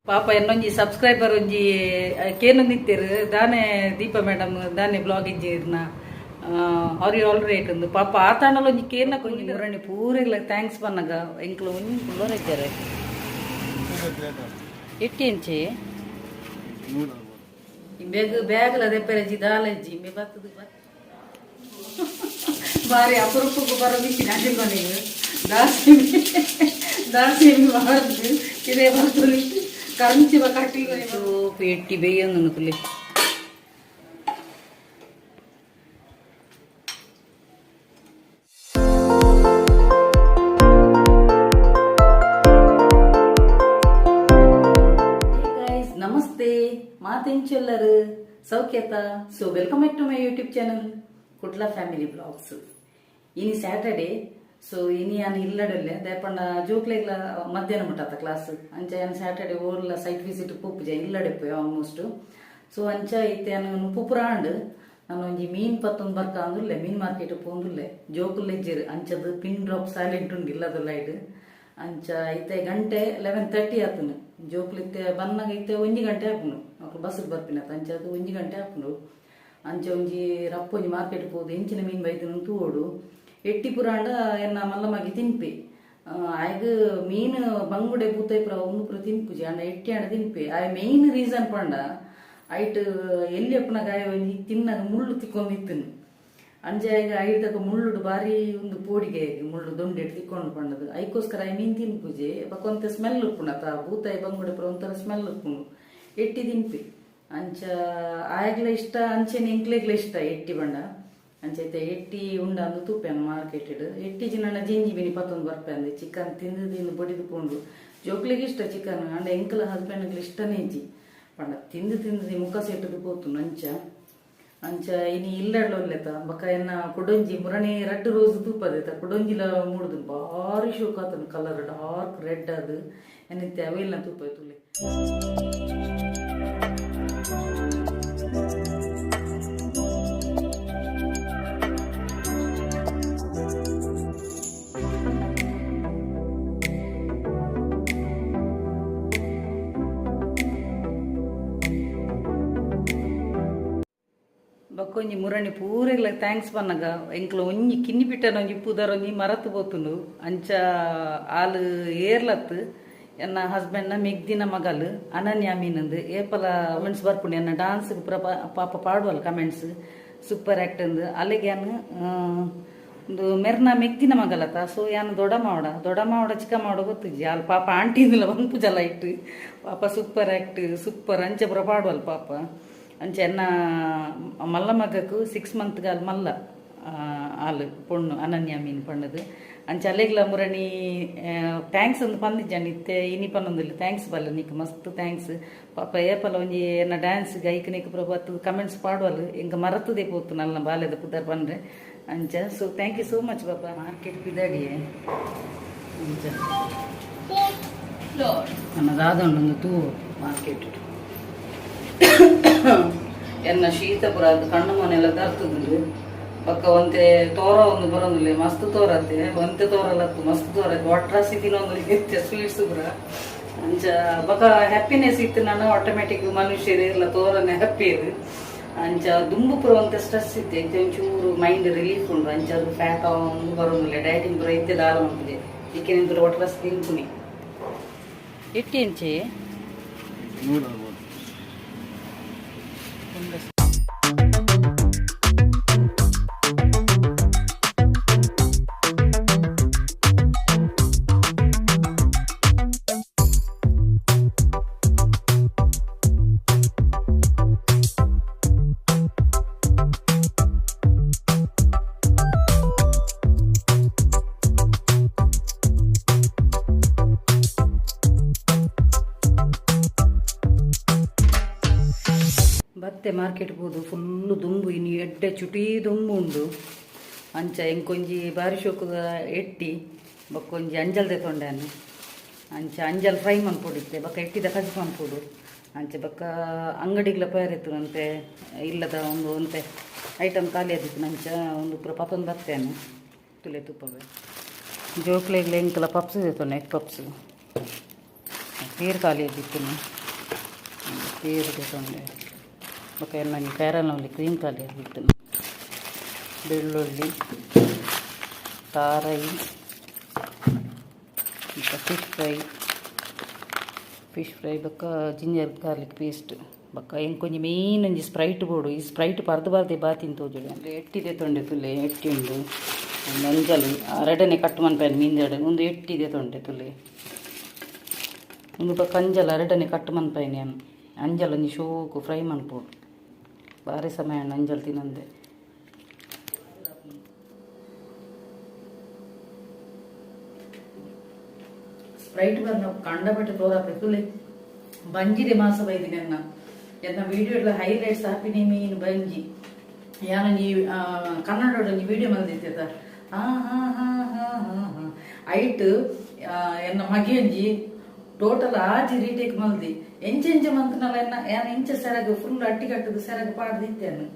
ಪಾಪ ಇನ್ನೊಂಜಿ ಸಬ್ಸ್ಕ್ರೈಬರ್ ಒಂಜಿ ಕೇನು ನಿಂತಿರು ದಾನೆ ದೀಪಾ ಮೇಡಮ್ ದಾನೆ ಬ್ಲಾಗ್ ಇಜ್ಜಿರ್ನ ಅವ್ರಿ ಆಲ್ರೈಟ್ ಒಂದು ಪಾಪ ಆತಾಣಲ್ ಒಂಜಿ ಕೇನ ಕೊಂಜಿ ಮುರಣಿ ಪೂರೆಗ್ಲ ಥ್ಯಾಂಕ್ಸ್ ಪನ್ನಗ ಎಂಕ್ಲು ಒಂಜಿ ಕುಲ್ಲೋರ್ ಇದ್ದಾರೆ ಎಟ್ಟಿ ಇಂಚಿ ಬ್ಯಾಗ್ಲ ದೆಪ್ಪೆರಜಿ ದಾಲಜ್ಜಿ ಮೇ ಬತ್ತದು ಬಾರಿ ಅಪರೂಪಕ್ಕೂ ಬರೋದಿಕ್ಕೆ ನಾಟಿಕೊಂಡಿದ್ದು ದಾಸಿಮಿ ಬಾರದು ಇದೇ ಬರ್ತದೆ ಕಂಚಿ ಕಟ್ಟಿ ಎಟ್ಟಿ ಬೇಯೊಂದು ಕುಲ್ಲಿ ನಮಸ್ತೆ ಮಾತೆಂಚೆಲ್ಲರು ಸೌಖ್ಯತಾ so welcome back to my YouTube channel Kudla family vlogs ಇನಿ ಸ್ಯಾಟರ್ಡೇ ಸೊ ಇನಿ ಯಾನು ಇಲ್ಲಡಲ್ಲೇ ದಯಪಂಡ ಜೋಕ್ಲೆಗ್ಲ ಮಧ್ಯಾಹ್ನ ಮುಟ್ಟಾತ ಕ್ಲಾಸ್ ಅಂಚ ಯಾನು ಸ್ಯಾಟರ್ಡೇ ಓರ್ಲ ಸೈಟ್ ವಿಸಿಟ್ ಪೂಪುಜ ಇಲ್ಲಡೆಪ್ಪು ಆಲ್ಮೋಸ್ಟ್ ಸೊ ಅಂಚ ಐತೆ ನಾನು ಪುಪುರಾಂಡ್ ನಾನು ಒಂಜಿ ಮೀನ್ ಪತ್ತೊಂದು ಬರ್ಕ ಅಂದುಲ್ಲೆ ಮೀನ್ ಮಾರ್ಕೆಟ್ ಪೋಂದುಲ್ಲೆ ಜೋಕುಲ್ಲೆಜ್ಜಿರು ಅಂಚದು ಪಿನ್ ಡ್ರಾಪ್ ಸೈಲೆಂಟ್ ಉಂಡು ಇಲ್ಲದ ಲೈಟ್ ಅಂಚ ಐತೆ ಗಂಟೆ 11:30 ಆತನು ಜೋಕ್ಲಿತ್ತೆ ಬನ್ನಾಗ ಐತೆ 1 ಗಂಟೆ ಹಾಪುನು ಅವ್ರು ಬಸ್ಸಿಗೆ ಬರ್ಪಿನತ್ತ ಅಂಚ ಅದು 1 ಗಂಟೆ ಹಾಪುನು ಅಂಚ ಒಂಜಿ ರಪ್ಪ ಒಂಜಿ ಮಾರ್ಕೆಟ್ ಪೋದು ಎಂಚಿನ ಮೀನ್ ಬೈತನು ತೂಡು ಎಟ್ಟಿ ಪುರಾಂಡ ಎನ್ನ ಮಲ್ಲಮ್ಮಗೆ ತಿನ್ಪೆ ಆಯ್ಗ ಮೀನು ಬಂಗುಡೆ ಬೂತೈ ಪುರ ಒಂದು ಪುರ ತಿನ್ಪುಜಿ ಅಂಡ ಎಟ್ಟಿ ಅಂಡ ತಿನ್ಪೆ ಆಯ್ ಮೇಯ್ನ್ ರೀಸನ್ ಪಂಡ ಐಟ್ ಎಲ್ಲಿ ಅಪ್ಪನ ಗಾಯ ಒಂಜಿ ತಿನ್ನಾಗ ಮುಳ್ಳು ತಿಕ್ಕೊಂಡಿತ್ತನು ಅಂಜೆ ಆಯ್ಗ ಐಡ್ದಾಗ ಮುಳ್ಳುಡು ಬಾರಿ ಒಂದು ಪೋಡಿಗೆ ಮುಳ್ಳು ದೊಂಡೆ ತಿಕ್ಕೊಂಡು ಪಂಡದು ಐಕೋಸ್ಕರ ಆಯ್ ಮೀನ್ ತಿನ್ಪುಜೆ ಬಕೊಂತ ಸ್ಮೆಲ್ ಉಪ್ಪುಣತ ಬೂತಾಯಿ ಬಂಗುಡೆ ಪುರ ಒಂಥರ ಸ್ಮೆಲ್ ಉಪ್ಪುನು ಎಟ್ಟಿ ತಿನ್ಪೆ ಅಂಚ ಆಯ್ಗ್ಲ ಇಷ್ಟ ಅಂಚೆನ ಎಂಕ್ಲೆಗ್ಲ ಇಷ್ಟ ಎಟ್ಟಿ ಬಂಡ ಅಂಚೈತೆ ಎಟ್ಟಿ ಉಂಡ ಅಂದು ತೂಪೆನು ಮಾರ್ಕೆಟೆಡ್ ಎಟ್ಟಿ ಜಿನ ಜಿಂಜಿ ಬಿನಿ ಪತ್ತೊಂದು ಬರ್ಪೆ ಅಂದೆ ಚಿಕನ್ ತಿಂದು ತಿಂದು ಬಡಿದು ಪೋಂಡು ಜೋಕ್ಲಿಗೆ ಇಷ್ಟ ಚಿಕನ್ ಅಂಡ ಎಂಕಲ ಹಸ್ಬೆಂಡ್ಗೆ ಇಷ್ಟನೇ ಇಜ್ಜಿ ಪಂಡ ತಿಂದು ತಿಂದು ಮುಖ ಸೆಟ್ಟದು ಪೋತು ಅಂಚ ಅಂಚ ಇನಿ ಇಲ್ಲಡ್ಲೊಲ್ಲೆತ ಬಕ ಎನ್ನ ಕೊಡೊಂಜಿ ಮುರಣಿ ರೆಡ್ ರೋಸ್ ತೂಪದೈತ ಕೊಡೊಂಜಿಲ ಮೂಡುದು ಬಾರಿ ಶೋಕ್ ಆತನು ಕಲರ್ ಡಾರ್ಕ್ ರೆಡ್ ಅದು ಎನ್ನಿತ್ತೆ ಅವೆಲ್ಲ ತೂಪ ತುಲೆ ಬಕ್ಕೊಂಜಿ ಮುರಣಿ ಪೂರೆಗ್ಲ ಥ್ಯಾಂಕ್ಸ್ ಪನ್ನಗ ಎಂಕ್ಲು ಒಂಜಿ ಕಿನ್ನಿ ಬಿಟ್ಟನ ಒಂಜಿ ಪುದರ್ ಒಂಜಿ ಮರತ್ತು ಪೋತುಂಡು ಅಂಚ ಆಲು ಏರ್ಲತ್ತು ಎನ್ನ ಹಸ್ಬೆಂಡ್ನ ಮೆಗ್ದಿನ ಮಗಲು ಅನನ್ಯ ಮೀನಂದು ಏಪಲ ಕಮೆಂಟ್ಸ್ ಬರ್ಪುಂಡು ಎನ್ನ ಡಾನ್ಸ್ ಪುರ ಪಾಪ ಪಾಡುವಲ್ಲ ಕಮೆಂಟ್ಸ್ ಸೂಪರ್ ಆ್ಯಕ್ಟ್ ಅಂದು ಅಲ್ಲಿಗೆ ಯಾನು ಒಂದು ಮೆರ್ನ ಮೆಗ್ದಿನ ಮಗಲತ್ತ ಸೊ ಯಾನು ದೊಡ್ಡ ಮಾವಡ ಚಿಕ್ಕ ಮಾವಡ ಗೊತ್ತಿಜ್ಜಿ ಅಲ್ಲಿ ಪಾಪ ಆಂಟಿದಿಲ್ಲ ಒಂದು ಜಲ ಇಟ್ಟು ಪಾಪ ಸೂಪರ್ ಆ್ಯಕ್ಟ್ ಸೂಪರ್ ಅಂಚ ಪುರ ಪಾಡುವಲ್ಲ ಪಾಪ ಅಂಚೆ ಎನ್ನ ಮಲ್ಲ ಮಗಕ್ಕೂ 6 ಮಂತ್ಗಾಲ್ ಮಲ್ಲ ಆಲು ಪೊಣ್ಣು ಅನನ್ಯ ಮೀನು ಪಣ್ಣದು ಅಂಚೆ ಅಲೆಗ್ಲ ಮುರಣಿ ಥ್ಯಾಂಕ್ಸ್ ಒಂದು ಪಂದಿಜ್ಜಾನ ಇತ್ತೆ ಇನಿ ಪನ್ನೊಂದಿಲ್ಲ ಥ್ಯಾಂಕ್ಸ್ ಬಲ್ಲ ನೀಕು ಮಸ್ತ್ ಥ್ಯಾಂಕ್ಸ್ ಪಾಪ ಏಪಲ ಒಂಜಿ ಎನ್ನ ಡ್ಯಾನ್ಸ್ಗೆ ಐಕ್ ನೀಕು ಪ್ರಭಾತು ಕಮೆಂಟ್ಸ್ ಪಾಡುವಲ್ಲ ಎಂಗ ಮರತದೇ ಪೋತು ನನ್ನ ಬಾಲ್ಯದ ಪುದರ್ ಬಂದರೆ ಅಂಚ ಸೊ ಥ್ಯಾಂಕ್ ಯು ಸೋ ಮಚ್ ಪಾಪ ಮಾರ್ಕೆಟ್ ಪಿದಾಡಿಯೇ ಅಂಚ ನನ್ನದಾದೊಂದು ತೂ ಮಾರ್ಕೆಟ್ ಎನ್ನ ಶೀತಪುರ ಅದು ಕಣ್ಣು ಮನೆಲ್ಲ ತರ್ತುದು ಪಕ್ಕ ಒಂತೆ ತೋರ ಒಂದು ಬರೋದಿಲ್ಲ ಮಸ್ತ್ ತೋರತ್ತೆ ಒಂತೆ ತೋರಲ್ಲತ್ತು ಮಸ್ತ್ ತೋರತ್ತೆ ಒಟ್ರಾಸಿ ತಿನ್ನೊಂದು ಇತ್ತೆ ಸ್ವೀಟ್ಸ್ ಪುರ ಅಂಚ ಬಕ ಹ್ಯಾಪಿನೆಸ್ ಇತ್ತು ನಾನು ಆಟೋಮೆಟಿಕ್ ಮನುಷ್ಯರು ಎಲ್ಲ ತೋರನೆ ಹ್ಯಾಪಿ ಇರು ಅಂಚ ದುಂಬು ಪುರ ಒಂತೆ ಸ್ಟ್ರೆಸ್ ಇತ್ತೆ ಐತೆ ಒಂಚೂರು ಮೈಂಡ್ ರಿಲೀಫ್ ಉಂಡು ಅಂಚ ಅದು ಫ್ಯಾಟ್ ಒಂದು ಬರೋದಿಲ್ಲ ಡಯಟಿಂಗ್ ಪುರ ಇತ್ತೆ ದಾರ ಉಂಟಿದೆ ಚಿಕನ್ ಪುರ ಒಟ್ರಾಸಿ ತಿನ್ಕುನಿ ಎಟ್ಟಿ ಇಂಚೆ ಬತ್ತೆ ಮಾರ್ಕೆಟ್ ಹೋದು ಫುಲ್ಲು ದುಂಬು ಇನ್ನು ಎಡ್ಡೆ ಚುಟೀ ದುಂಬು ಉಂಡು ಅಂಚ ಎಂಕೊಂಜಿ ಬಾರಿ ಶೋಕದ ಎಟ್ಟಿ ಬಕ್ಕೊಂಜಿ ಅಂಜಲ್ದೆ ತೊಂಡಾನು ಅಂಚ ಅಂಜಲ್ ಫ್ರೈ ಮನ್ಪೊಡಿತ್ತೆ ಬಕ್ಕ ಎಟ್ಟಿದ ಕಜಿ ಮನ್ಪೊಡು ಅಂಚೆ ಬಕ್ಕ ಅಂಗಡಿಗ್ಲ ಪೇರಿತ್ತು ಅಂತೆ ಇಲ್ಲದ ಒಂದು ಒಂತೆ ಐಟಮ್ ಖಾಲಿ ಆದಿತ್ತು ನಂಚ ಒಂದು ಪುರ ಪತ್ತೊಂದು ಬತ್ತೇನು ತುಲೆ ತುಪ್ಪವೇ ಜೋಕ್ಲೆಗ್ಲೆ ಎಂಕಲ ಪಪ್ಸ್ ಇತ್ತು ಎಗ್ ಪಪ್ಸ್ ನೀರು ಖಾಲಿಯಾಗಿತ್ತು ನೀರು ತೊಗೊಂಡೆ ಬೊಕ್ಕ ಎಲ್ಲ ಪ್ಯಾರಲ್ನಲ್ಲಿ ಕ್ರೀಮ್ ಖಾಲಿಯಾಗಿತ್ತು ಬೆಳ್ಳುಳ್ಳಿ ತಾರಾಯಿ ಫಿಶ್ ಫ್ರೈ ಬೊಕ್ಕ ಜಿಂಜರ್ ಗಾರ್ಲಿಕ್ ಪೇಸ್ಟ್ ಬೊಕ್ಕ ಕೊಂಚ ಮೇಯ್ನ್ ಒಂಜಿ ಸ್ಪ್ರೈಟ್ ಬೋಡು ಈ ಸ್ಪ್ರೈಟ್ ಬರ್ದು ಬಾತಿನ ತೋಜುಡು ಅಂದರೆ ಎಟ್ಟಿದೆ ತೊಂಡೆ ತುಲೆ ಎಟ್ಟಿಂಡು ಅಂಜಲು ಅರಡನೆ ಕಟ್ ಮನ್ಪೇನು ಮೀನ್ದಡೆ ಒಂದು ಎಟ್ಟಿದೆ ತೊಂಡೆ ತುಲೆ ಒಂದು ಬೊಕ್ಕ ಅಂಜಲು ಅರಡನೆ ಕಟ್ ಮನ್ಪೇನೆ ಅಂಜಲು ಒಂಜಿ ಶೋಕು ಫ್ರೈ ಮನ್ಪೋಡು ಭಾರಿ ಸಮಯ ಅಂಜಲು ತಿನ್ನಂದೆ ಸ್ಪ್ರೈಟ್ ಬರ್ನ ಕಂಡಪಟ್ಟೆ ತೋರಾಪೆ ತುಲೆ ಬಂಜಿದೆ ಮಾಸ ಬೈದಿನಿ ಎನ್ನ ವಿಡಿಯೋ ಎಲ್ಲ ಹೈಲೈಟ್ಸ್ ಹಾಪಿನಿ ಮೀನು ಬಂಜಿ ಯಾನ ನೀ ಕನ್ನಡ ನೀ ವಿಡಿಯೋ ಮಲ್ದಿತ್ತ ಐಟ್ ಎನ್ನ ಮಗಿಯಂಜಿ ಟೋಟಲ್ ಆಜಿ ರೀಟೇಕ್ ಮಲ್ದಿ ಎಂಚೆಂಚ ಮಂತನಲ್ಲ ಏನ ಇಂಚ ಸೆರಗ ಫುಲ್ ಅಟ್ಟಿ ಕಟ್ಟದು ಸೆರಗ ಪಾಡ್ದಿತ್ತೇನು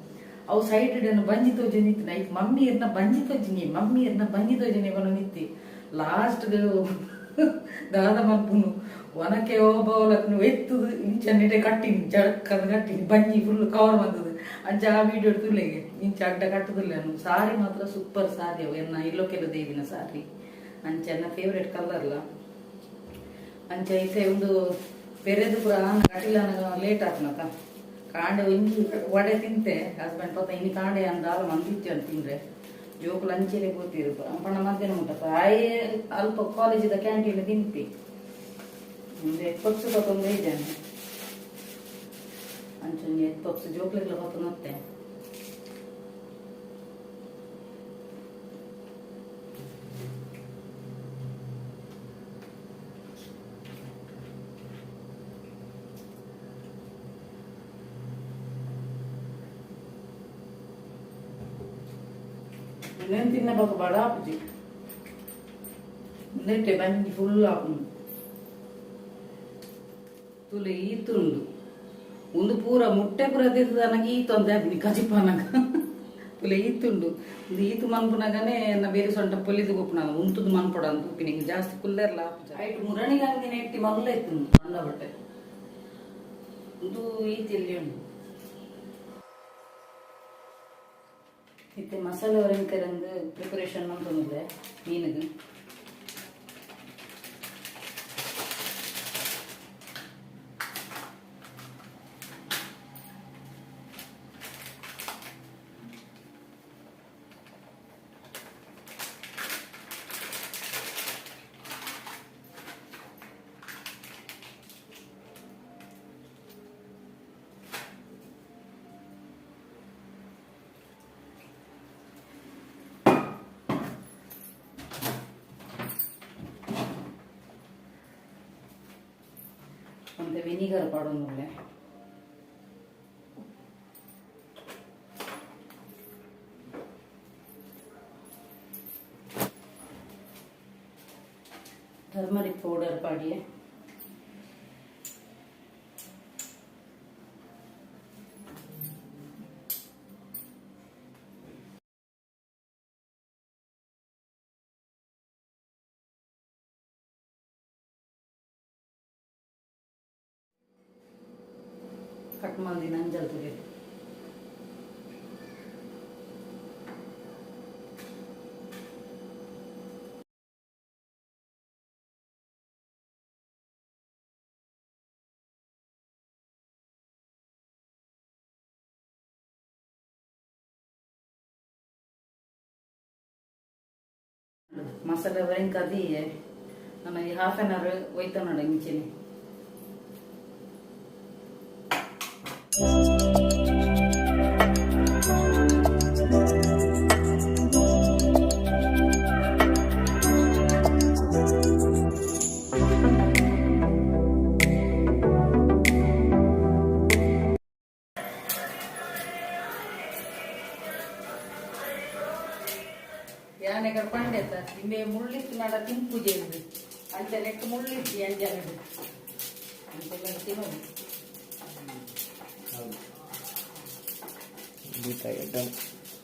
ಅವು ಸೈಡ್ ಇಡನ್ನು ಬಂಜಿ ತೋಜಿ ನಿಂತಿನ ಐಕ್ ಮಮ್ಮಿ ಇರ್ನ ಬಂಜಿ ತೋಜಿನಿ ಬನ ನಿತ್ತಿ ಲಾಸ್ಟ್ ದಾದ ಮಲ್ಪುನು ಒನಕೆ ಓಬವಲಕ್ನು ಎತ್ತುದು ಇಂಚನ್ನಿಟೆ ಕಟ್ಟಿನಿ ಜಡಕ್ಕದ ಕಟ್ಟಿನಿ ಬಂಜಿ ಫುಲ್ ಕವರ್ ಬಂದದು ಅಂಚ ಆ ವಿಡಿಯೋ ತುಲೆಗೆ ಇಂಚ ಅಡ್ಡ ಕಟ್ಟದಿಲ್ಲ ಸಾರಿ ಮಾತ್ರ ಸೂಪರ್ ಸಾರಿ ಅವು ಎನ್ನ ಇಲ್ಲೋಕೆಲ್ಲ ದೇವಿನ ಸಾರಿ ಅಂಚ ಎನ್ನ ಫೇವ್ರೇಟ್ ಕಲರ್ಲ ಅಂಚ ಈಸೆ ಒಂದು ಬೆರೆದು ಪುರ ಕಟಿಲ ಲೇಟ್ ಆತ್ನಕ ಕಾಂಡೆ ಒಂಜಿ ವಡೆ ತಿಂತೆ ಹಸ್ಬೆಂಡ್ ಪತ್ತ ಇನ್ನು ಕಾಂಡೆ ಅಂದಾಲ ಮಂದಿತ್ತು ಅಂತ ತಿಂದ್ರೆ ಜೋಕುಲು ಅಂಚೆಲೆ ಕೂತಿರು ಪಣ ಮಧ್ಯಾಹ್ನ ಮುಟ್ಟಪ್ಪ ಅಲ್ಪ ಕಾಲೇಜಿದ ಕ್ಯಾಂಟೀನ್ ತಿಂಪಿ ಒಂದು ಪಕ್ಷ ತೊಂದು ಇದ್ದೇನೆ ಅಂಚೊಂದು ಪಕ್ಷ ಜೋಕ್ಲೆಲ್ಲ ಹೊತ್ತು ಮತ್ತೆ ಇನ್ನೇನು ತಿನ್ನಬೇಕು ಬಡ ಹಾಪುಜಿ ನೆಟ್ಟೆ ಬಂಜಿ ಫುಲ್ ಹಾಕು ತುಲೆ ಈತುಂಡು ಒಂದು ಪೂರ ಮುಟ್ಟೆ ಪೂರ ನನಗೆ ಈತು ಅಂತ ಹಾಕಿನಿ ಕಜಿಪ್ಪನಾಗ ತುಲೆ ಈತುಂಡು ಒಂದು ಈತು ಮನ್ಪುನಾಗನೇ ನಾ ಬೇರೆ ಸೊಂಟ ಪೊಲಿದು ಗೊಪ್ಪುನಾಗ ಉಂತುದು ಮನ್ಪೊಡ ಅಂತ ಉಪ್ಪಿನ ಜಾಸ್ತಿ ಕುಲ್ಲೆರ್ಲ ಆಯ್ತು ಮುರಣಿಗೆ ಹಂಗೆ ನೆಟ್ಟಿ ಮಲ್ಲ ಇತ್ತು ಅಂಡ ಬಟ್ಟೆ ಒಂದು ಈತಿಯಲ್ಲಿ ಉಂಟು ಇತ್ತೆ ಮಸಾಲೆ ಹೊರಂಕರಂದು ಪ್ರಿಪರೇಷನ್ ಮಾಡ್ತಂದ್ರೆ ಮೀನಿಗೆ కొంత వినిగర్ పడుంది ಟರ್ಮರಿಕ್ ಪೌಡರ್ ಪಾಡಿಯೇ ಕಟ್ ಮಾಡಿ ನಂಜಲ್ ತುರಿ ಮಸಾಲೆ ಬರೆಂಗ್ ಕದಿ ನನಗೆ ಹಾಫ್ ಆನ್ ಅವರ್ ಒಯ್ತಾ ನೋಡ ಇಂಚಿನಿ ಯಾನೆ ಕರ್ಕೊಂಡೆ ನಿಂಬೆ ಮುಳ್ಳಿತ್ತು ನಾಡ ತಿಂಪುಜೆ ಅಂಚ ನೆಟ್ಟು ಮುಳ್ಳಿತ್ತು ಅಂಜನಡು ಅಂತೆಲ್ಲ ತಿನ್ನೋದು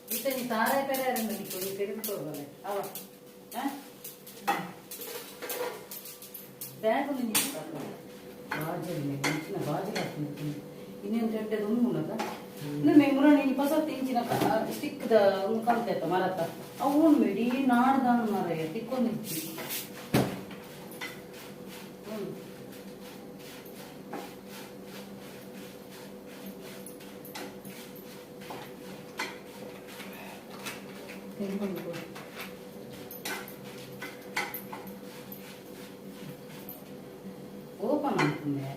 ಇತ್ತ ನೀ ತಾರಾಯ ಪೆರಾರಂದ ನಿಕ್ಕೋದು ತೆಗೆದುಕೊಳ್ಬಲ್ಲ ಅವ ಬ್ಯಾಗ್ ಒಂದು ನಿಂತು గాజులు మంచిన గాజులు వస్తుంది ಇನ್ನೊಂದು ಗಂಟೆ ಉಣ್ಣದ ಮೆಮ್ರಾಣಿ ಪಸತ್ ಇಂಚಿನ ಸ್ಟಿಕ್ ಕಲ್ತೈತ ಮರತ ಅವು ಉಣ್ಬೇಡಿ ನಾಡ್ದ ಮರ ತಿಕ್ಕೊಂಡಿದ್ವಿ ಓಪನ್ ಆಗ್ತದೆ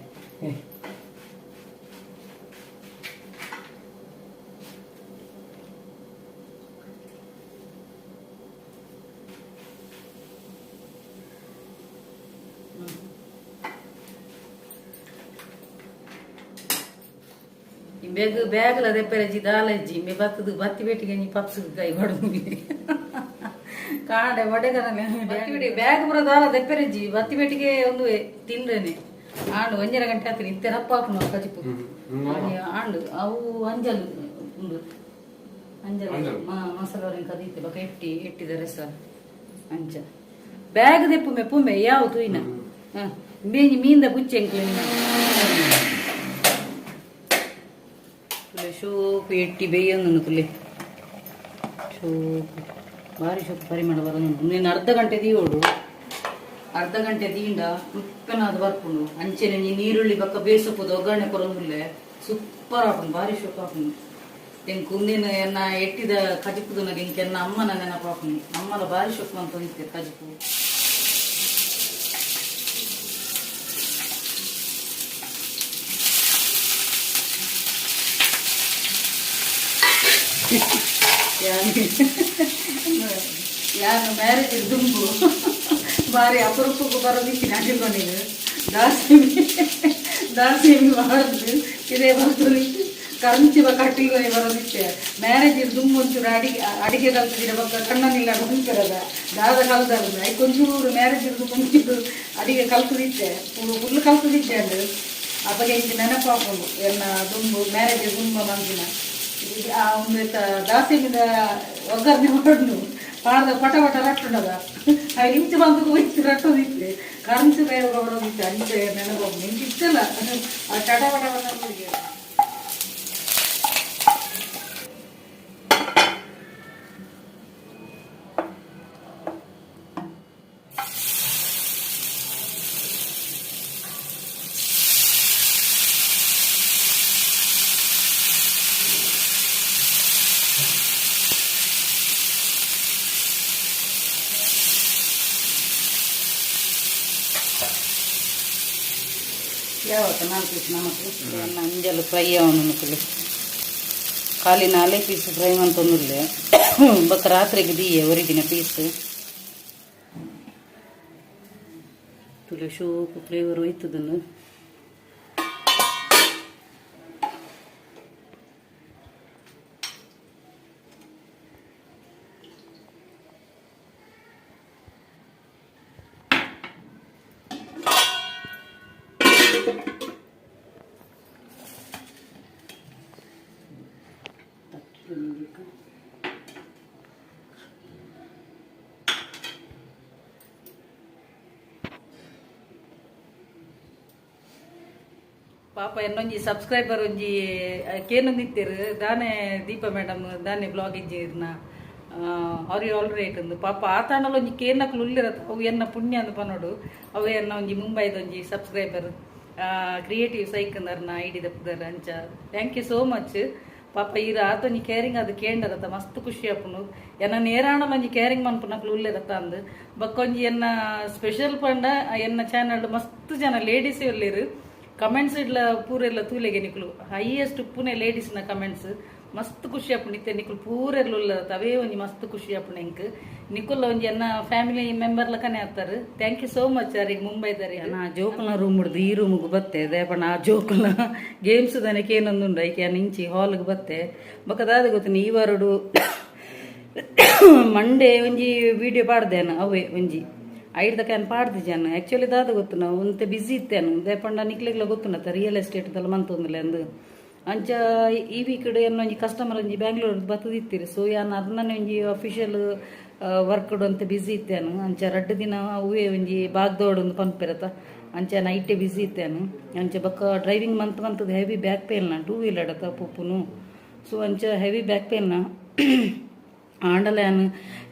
ಬ್ಯಾಗ್ಲ ದೆಪ್ಪರಜ್ಜಿ ದಾಲಜ್ಜಿ ಮೇ ಬತ್ತದು ಬತ್ತಿ ಬೇಟಿಗೆ ನೀ ಪಪ್ಸು ಕೈ ಬಡದು ಕಾಡೆ ಬಡೆಗರನೆ ಬ್ಯಾಗ್ ಪುರ ದಾಲ ದೆಪ್ಪರಜ್ಜಿ ಬತ್ತಿ ಬೇಟಿಗೆ ಒಂದು ತಿಂದ್ರೇನೆ ಆಂಡು 1 ಗಂಟೆ ಆತ್ರಿ ಇತ್ತೆ ರಪ್ಪಾಪುನ ಕಜಿಪು ಆಂಡು ಅವು ಅಂಜಲು ಉಂಡು ಅಂಜಲು ಮಸಾಲ ಕದೀತೆ ಬಕ ಎಟ್ಟಿದ ರಸ ಅಂಚ ಬ್ಯಾಗ್ ದೆಪ್ಪುಮೆ ಪುಮ್ಮೆ ಯಾವ ತೂಯಿನ ಬೇಂಜಿ ಮೀಂದ ಬುಚ್ಚೆಂಕ್ಲೆ ಸೋಪು ಎಟ್ಟಿ ಬೇಯೊಂದು ತುಲೆ ಸೋಪು ಭಾರಿ ಸೊಪ್ಪು ಪರಿಮಳ ಬರೋದು ನೀನು ಅರ್ಧ ಗಂಟೆ ದೀವೋಡು ಅರ್ಧ ಗಂಟೆ ದೀಂಡ ಉಪ್ಪೆನಾದ ಬರ್ಕೊಂಡು ಅಂಚೆನೆ ನೀರುಳ್ಳಿ ಬಕ್ಕ ಬೇಸೊಪ್ಪದು ಒಗ್ಗರಣೆ ಕೊರೊಂದುಲ್ಲೆ ಸೂಪರ್ ಹಾಕೊಂಡು ಭಾರಿ ಸೊಪ್ಪು ಹಾಕೊಂಡು ಹೆಂಗೆ ಕುಂದಿನ ಎನ್ನ ಎಟ್ಟಿದ ಕಜಿಪುದು ನನಗೆ ಹಿಂಗೆ ಎನ್ನ ಅಮ್ಮನ ನೆನಪು ಹಾಕೊಂಡು ಅಮ್ಮನ ಭಾರಿ ಸೊಪ್ಪು ಅಂತ ನಿಂತಿರು ಕಜಿಪು ಯಾರು ಮ್ಯಾರೇಜ್ ದುಂಬು ಬಾರಿ ಅಪರೂಪಕ್ಕೂ ಬರೋದಿಕ್ಕೆ ನಾಟಿಕೊಂಡಿದ್ದು ದಾಸಿಮಿ ಮಾಡಿದ್ದು ಇದೇ ಬರ್ತದೆ ಕಂಚಿವ ಕಟ್ಟಿಗೆ ಬರೋದಿತ್ತೆ ಮ್ಯಾರೇಜ್ ದುಂಬು ಒಂಚೂರು ಅಡಿಗೆ ಕಲ್ತಿದ್ರೆ ಬಕ್ಕ ಕಣ್ಣನಿಲ್ಲ ಹೊಂದಿರದ ದಾದ ಕಲ್ದಲ್ಲ ಐಕೊಂಚೂರು ಮ್ಯಾರೇಜ್ ಒಂಚೂರು ಅಡಿಗೆ ಕಲ್ತದಿತ್ತೆ ಫುಲ್ ಕಲ್ತದಿತ್ತೆ ಅಂದ್ರೆ ಅವಾಗ ಹಿಂಗೆ ನೆನಪು ಹಾಕೊಂಡು ಎನ್ನ ದುಂಬು ಮ್ಯಾರೇಜ್ ದುಂಬ ಮಂದಿನ ಒಂದು ದಾಸಿಮಿದ ಒಗ್ಗರಣೆ ಹೊರಡು ಪಾರ್ದ ಪಟ ಪಟ ರಟ್ಟುಂಡದ ಹಾಗೆ ಇಂಚು ಬಂದು ಇಂಚು ರಟ್ಟೋದಿತ್ತು ಕರಂಚು ಬೇಗ ಬರೋದಿತ್ತು ಅಂಚೆ ನೆನಪು ನಿಂಗೆ ಇತ್ತಲ್ಲ ಆ ಚಟ ಪಟ ಪಟ ಯಾವತ್ತ 4 ಪೀಸ್ ನಮಗೆ ಅಂಜಲು ಫ್ರೈ ಅವನು ಖಾಲಿ 4 ಪೀಸ್ ಫ್ರೈ ಅಂತಂದಿಲ್ಲ ಬಕ್ಕ ರಾತ್ರಿಗೆ ದೀಯೆ ಹೊರಗಿನ ಪೀಸ್ ತುಲೆ ಸೋಪು ಫ್ಲೇವರ್ ಹೋಯ್ತದನ್ನು ಪಾಪ ಇನ್ನೊಂಜಿ ಸಬ್ಸ್ಕ್ರೈಬರ್ ಒಂಜಿ ಕೇನು ನಿಂತಿರು ದಾನೆ ದೀಪಾ ಮೇಡಮ್ ದಾನೆ ಬ್ಲಾಗ್ ಇಜ್ಜಿರ್ನ ಅವ್ರಿಗೆ ಆಲ್ರೇಟ್ ಒಂದು ಪಾಪ ಆ ತಾಣಲ್ಲಿ ಒಂಜಿ ಕೇನಕ್ಲು ಉಳ್ಳಿರತ್ತ ಅವು ಎನ್ನ ಪುಣ್ಯ ಅಂತ ಪನೋಡು ಅವು ಎನ್ನ ಒಂಜಿ ಮುಂಬೈದೊಂಜಿ ಸಬ್ಸ್ಕ್ರೈಬರ್ ಕ್ರಿಯೇಟಿವ್ ಸೈಕಂದರ್ನ ಐಡಿ ದಪ್ಪದರ್ ಅಂಚ ಥ್ಯಾಂಕ್ ಯು ಸೋ ಮಚ್ ಪಾಪ ಈರ ಆತೊಂಜಿ ಕೇರಿಂಗ್ ಅದು ಕೇಂಡರತ್ತ ಮಸ್ತ್ ಖುಷಿ ಆಪುನು ಎನ್ನ ನೇರಾಣಲ ಒಂಜಿ ಕೇರಿಂಗ್ ಮನ್ಪುನಕ್ಲು ಉಳ್ಳಿರತ್ತ ಅಂದು ಬಕ್ಕೊಂಜಿ ಎನ್ನ ಸ್ಪೆಷಲ್ ಪಂಡ ಎನ್ನ ಚಾನಲ್ ಮಸ್ತ್ ಜನ ಲೇಡೀಸ್ ಒಳ್ಳಿರು ಕಮೆಂಟ್ಸ್ ಇಡ್ಲ ಪೂರೆಲ್ಲ ತೂಲೆಗೆ ನಿಕ್ಲು ಹೈಯೆಸ್ಟ್ ಉಪ್ಪುನೆ ಲೇಡೀಸ್ನ ಕಮೆಂಟ್ಸ್ ಮಸ್ತ್ ಖುಷಿ ಆಪುಂಡು ಇತ್ತೆ ನಿಕ್ಲು ಪೂರೆಲ್ಲ ತವೇ ಒಂಜಿ ಮಸ್ತ್ ಖುಷಿ ಆಪುಂಡು ಎಂಕ್ ನಿಕುಲ್ಲ ಒಂಜಿ ಎನ್ನ ಫ್ಯಾಮಿಲಿ ಮೆಂಬರ್ ಲಕನೆ ಆತಾರೆ ಥ್ಯಾಂಕ್ ಯು ಸೋ ಮಚ್ ಅವ್ರಿಗೆ ಮುಂಬೈದಾರಿ ನಾ ಜೋಕುಲ ರೂಮ್ ಹಿಡ್ದು ಈ ರೂಮಿಗೆ ಬತ್ತೆ ದೇಪಣ ಆ ಜೋಕುಲ ಗೇಮ್ಸ್ ದನಕ್ಕೆ ಏನೊಂದುಂಡು ಐಕೆ ಇಂಚಿ ಹಾಲ್ಗೆ ಬತ್ತೆ ಬಕ್ಕದಾದ ಗೊತ್ತಿನ ಈ ವಾರಡು ಮಂಡೇ ಒಂಜಿ ವಿಡಿಯೋ ಪಾಡ್ದೇನ ಅವೇ ಒಂಜಿ ಐಡ್ದಕ್ಕೆ ಏನು ಪಾಡ್ದಿಜಾನ ಆ್ಯಕ್ಚುಲಿ ದಾದ ಗೊತ್ತು ನಾವು ಒಂತೆ ಬಿಸಿ ಇತ್ತೇನು ದೇಪಂಡ ನಿಕ್ಲಿಗ್ಲ ಗೊತ್ತುಂಡತ್ತ ರಿಯಲ್ ಎಸ್ಟೇಟ್ದೆಲ್ಲ ಮಂತೊಂದಿಲ್ಲ ಅಂದು ಅಂಚ ಈ ವೀಕಡೆ ಏನೋ ಒಂಜಿ ಕಸ್ಟಮರ್ ಒಂಜಿ ಬ್ಯಾಂಗ್ಳೂರ್ ಬತ್ತದಿತ್ತೀರಿ ಸೊ ಯಾನು ಅದನ್ನೇ ಒಂಜಿ ಅಫಿಷಿಯಲ್ ವರ್ಕ್ ಅಂತ ಬಿಸಿ ಇತ್ತೇನು ಅಂಚ 2 ದಿನ ಅವೇ ಒಂಜಿ ಬಾಗ್ದೋಡು ಒಂದು ಪಂಪಿರತ್ತ ಅಂಚೆ ನೈಟೇ ಬಿಸಿ ಇತ್ತೇನು ಅಂಚೆ ಬಕ್ಕ ಡ್ರೈವಿಂಗ್ ಮಂತದ ಹೆವಿ ಬ್ಯಾಕ್ ಪೇಲ್ನ 2 ವೀಲರ್ ಅದ ಪುಪ್ಪುನು ಸೊ ಅಂಚೆ ಹೆವಿ ಬ್ಯಾಕ್ ಪೇಲ್ನ ಆಂಡಲ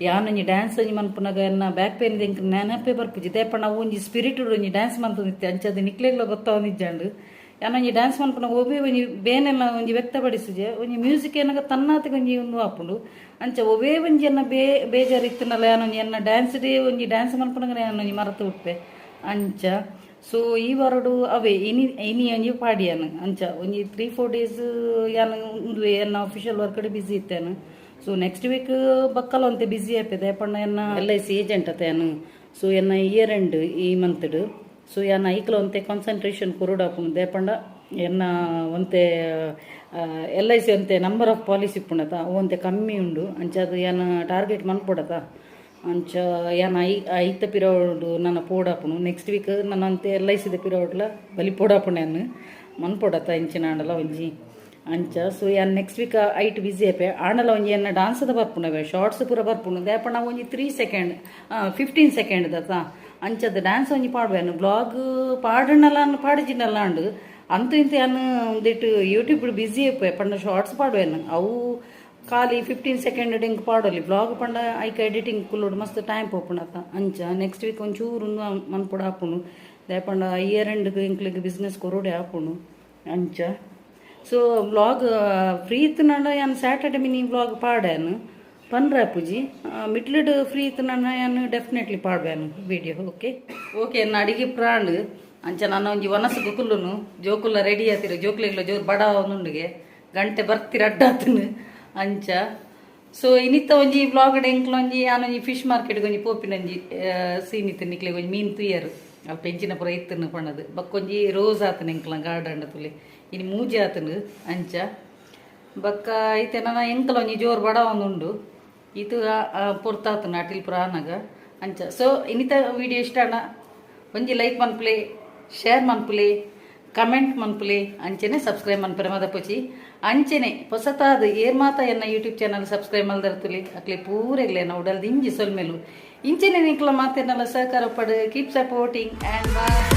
ಯಾನೊಂಜಿ ಡ್ಯಾನ್ಸ್ ಒಂಜಿ ಮನ್ಪುನಾಗ ಎನ್ನ ಬ್ಯಾಕ್ ಪೇನ್ ಎಂಕ್ ನೆನಪೇ ಬರ್ಪುಜಿ ದೇಪ ನಾವು ಒಂಜಿ ಸ್ಪಿರಿಟ್ ಒಂಜಿ ಡ್ಯಾನ್ಸ್ ಮಂತದಿತ್ತೆ ಅಂಚೆ ನಿಕ್ಲೆಗ್ಲ ಗೊತ್ತಾವನಿಜ್ಜಂಡು ಯಾನೊಂಜಿ ಡ್ಯಾನ್ಸ್ ಮನ್ಪುನಾಗ ಒಬ್ಬೇ ಒಂಜಿ ಬೇನೆಲ್ಲ ಒಂಜಿ ವ್ಯಕ್ತಪಡಿಸುಜೆ ಒಂಜಿ ಮ್ಯೂಸಿಕ್ ಏನಾಗ ತನ್ನಾತಿಗೆ ಒಂಜಿ ಒಂದು ಆಪುಂಡು ಅಂಚೆ ಒವೇ ಒಂಜಿ ಎನ್ನ ಬೇಜಾರಿತ್ತನಲ್ಲ ಯಾನೊಂಜಿ ಎನ್ನ ಡ್ಯಾನ್ಸ್ ಡೇ ಒಂಜಿ ಡ್ಯಾನ್ಸ್ ಮನ್ಪುನಾಗ ಯಾನೊಂಜಿ ಮರತು ಉಟ್ಪೆ ಅಂಚ ಸೊ ಈ ವಾರಡು ಅವೇ ಇನಿ ಒಂಜಿ ಪಾಡಿಯಾನು ಅಂಚ ಒಂಜಿ 3-4 ಡೇಸ್ ಯಾನ ಒಂದು ಎನ್ನ ಅಫಿಷಿಯಲ್ ವರ್ಕ್ ಬಿಸಿ ಇತ್ತೇನು ಸೊ ನೆಕ್ಸ್ಟ್ ವೀಕ್ ಬಕ್ಕಲ ಅಂತೆ ಬಿಸಿ ಆಯ್ತದೆ ಪಣ್ಣ ಎನ್ನ LIC ಏಜೆಂಟ್ ಅತೇನು ಸೊ ಎನ್ನ ಇಯರ್ ಎಂಡ್ ಈ ಮಂತ್ಡ್ ಸೊ ಯಾನ ಐಕ್ಲ ಒಂತೆ ಕಾನ್ಸಂಟ್ರೇಷನ್ ಕೊರಡಾಪುನು ದೇಪಂಡ ಎನ್ನ ಒಂತೆ LIC ಒಂತೆ ನಂಬರ್ ಆಫ್ ಪಾಲಿಸಿ ಇಪ್ಪುಂಡತ ಒಂತೆ ಕಮ್ಮಿ ಉಂಡು ಅಂಚ ಅದು ಯಾನ ಟಾರ್ಗೆಟ್ ಮನ್ಪೊಡತ ಅಂಚ ಯಾನ ಐತ ಪಿರೋಡು ನನ್ನ ಪೋಡಾಪುನು ನೆಕ್ಸ್ಟ್ ವೀಕ್ ನನ್ನ ಅಂತೆ LIC ಪಿರೋಡ್ಲ ಬಲಿ ಪೋಡಾಪುಣ ಯಾನು ಮನ್ಪೊಡತ ಇಂಚಿನ ಆಂಡಲ ಒಂಜಿ ಅಂಚ ಸೊ ಯಾನ್ ನೆಕ್ಸ್ಟ್ ವೀಕ್ ಐಟ್ ಬಿಸಿ ಆಪೆ ಆಂಡಲ ಒಂಜಿ ಎನ್ನ ಡಾನ್ಸದ ಬರ್ಪುನವೆ ಶಾರ್ಟ್ಸ್ ಪೂರ ಬರ್ಪುನು ದೇಪಣ್ಣ ಒಂಜಿ 3 ಸೆಕೆಂಡ್ 15 ಸೆಕೆಂಡ್ ದತ್ತ ಅಂಚದ ಡ್ಯಾನ್ಸ್ ಒಂಜಿ ಪಾಡ್ಬೇನು ಬ್ಲಾಗ್ ಪಾಡನಲ್ಲ ಪಾಡಿಜಿನಲ್ಲ ಅಂಡು ಅಂತೂ ಇಂತ ಯಾನು ಒಂದಿಟ್ಟು ಯೂಟ್ಯೂಬ್ ಬಿಸಿ ಆಪೆ ಪಂಡ ಶಾರ್ಟ್ಸ್ ಪಾಡ್ಬೇನು ಅವು ಖಾಲಿ 15 ಸೆಕೆಂಡ್ ಹೆಂಗೆ ಪಾಡೋಲಿ ಬ್ಲಾಗ್ ಪಂಡ ಐಕ ಎಡಿಟಿಂಗ್ ಕುಲ್ಲೋಡು ಮಸ್ತ್ ಟೈಮ್ ಪೋಪುಣತ ಅಂಚ ನೆಕ್ಸ್ಟ್ ವೀಕ್ ಒಂಚೂರು ಮನ್ಪುಡ ಹಾಪುನು ದೇಪಂಡ ಇಯರ್ ಎಂಡ್ಗೆ ಇಂಕ್ಲಿಗೆ ಬಿಸ್ನೆಸ್ ಕೊರೋಡೆ ಹಾಪುನು ಅಂಚ ಸೊ ವ್ಲಾಗ್ ಫ್ರೀ ಇತ್ತನಂಡ ಯಾನು ಸ್ಯಾಟರ್ಡೆ ಮಿನಿ ವ್ಲಾಗ್ ಪಾಡ್ಯಾನು ಪನ್ರ ಪೂಜಿ ಮಿಡ್ಲಿಡ್ ಫ್ರೀ ಇತ್ತನಂಡ ಯಾನು ಡೆಫಿನೆಟ್ಲಿ ಪಾಡ್ಬೇನು ವಿಡಿಯೋ ಓಕೆ ನನ್ನ ಅಡಿಗೆ ಪ್ರಾಂಡ್ ಅಂಚ ನಾನು ಒಂಜಿ ವನಸು ಕುಲ್ಲುನು ಜೋಕುಲ್ಲ ರೆಡಿ ಆತಿರು ಜೋಕ್ಲೆಗ್ಲ ಜೋರು ಬಡ ಒಂದುಂಡಿಗೆ ಗಂಟೆ ಬರ್ತಿರ ಅಡ್ಡಾತನು ಅಂಚ ಸೊ ಇನ್ನಿತ್ತ ಒಂಜಿ ವ್ಲಾಗ್ ಎಂಕ್ಲ ಒಂಜಿ ಯಾನೊಂಜಿ ಫಿಶ್ ಮಾರ್ಕೆಟ್ಗೆ ಒಂಜಿ ಪೋಪಿನಂಜಿ ಸೀನಿತ್ತು ನಿಕ್ಲೆಗೆ ಒಂಜಿ ಮೀನು ತುಯ್ಯರು ಅಲ್ಪ ಹೆಂಚಿನ ಪುರ ಇತ್ತನು ಪಣ್ಣದು ಬಕ್ಕೊಂಜಿ ರೋಸ್ ಆತನ ಎಂಕ್ಲ ಗಾರ್ಡನ್ ತುಲಿ ಇನ್ನು ಮೂಜಿ ಆತನು ಅಂಚ ಬಕ್ಕ ಐತೆ ನನ್ನ ಎಂಕಲ ಒಂಜಿ ಜೋರು ಬಡ ಒಂದುಂಡು ಇದು ಪೊರ್ತಾತನು ಅಟಿಲ್ ಪುರಾನಾಗ ಅಂಚ ಸೊ ಇನ್ನಿತ ವಿಡಿಯೋ ಇಷ್ಟ ಅಣ್ಣ ಒಂಜಿ ಲೈಕ್ ಮನ್ಪುಲೆ ಶೇರ್ ಮನ್ಪುಲೆ ಕಮೆಂಟ್ ಮನ್ಪುಲೆ ಅಂಚೆನೆ ಸಬ್ಸ್ಕ್ರೈಬ್ ಮನ್ಪರೆ ಮದಪುಚಿ ಅಂಚೆನೆ ಹೊಸತಾದ ಏರ್ ಮಾತ ಎನ್ನ ಯೂಟ್ಯೂಬ್ ಚಾನಲ್ ಸಬ್ಸ್ಕ್ರೈಬ್ ಮಲ್ದರ್ತುಲಿ ಅಕ್ಲೆ ಪೂರೆಗ್ಲೆ ನಾವು ಉಡಲ್ದು ಇಂಜಿ ಸೊಲ್ಮೇಲು ಇಂಚೆನೆ ನಿಕ್ಲ ಮಾತೇನಲ್ಲ ಸಹಕಾರ ಪಡು ಕೀಪ್ ಸಪೋರ್ಟಿಂಗ್ ಆ್ಯಂಡ್ ಬಾಯ್.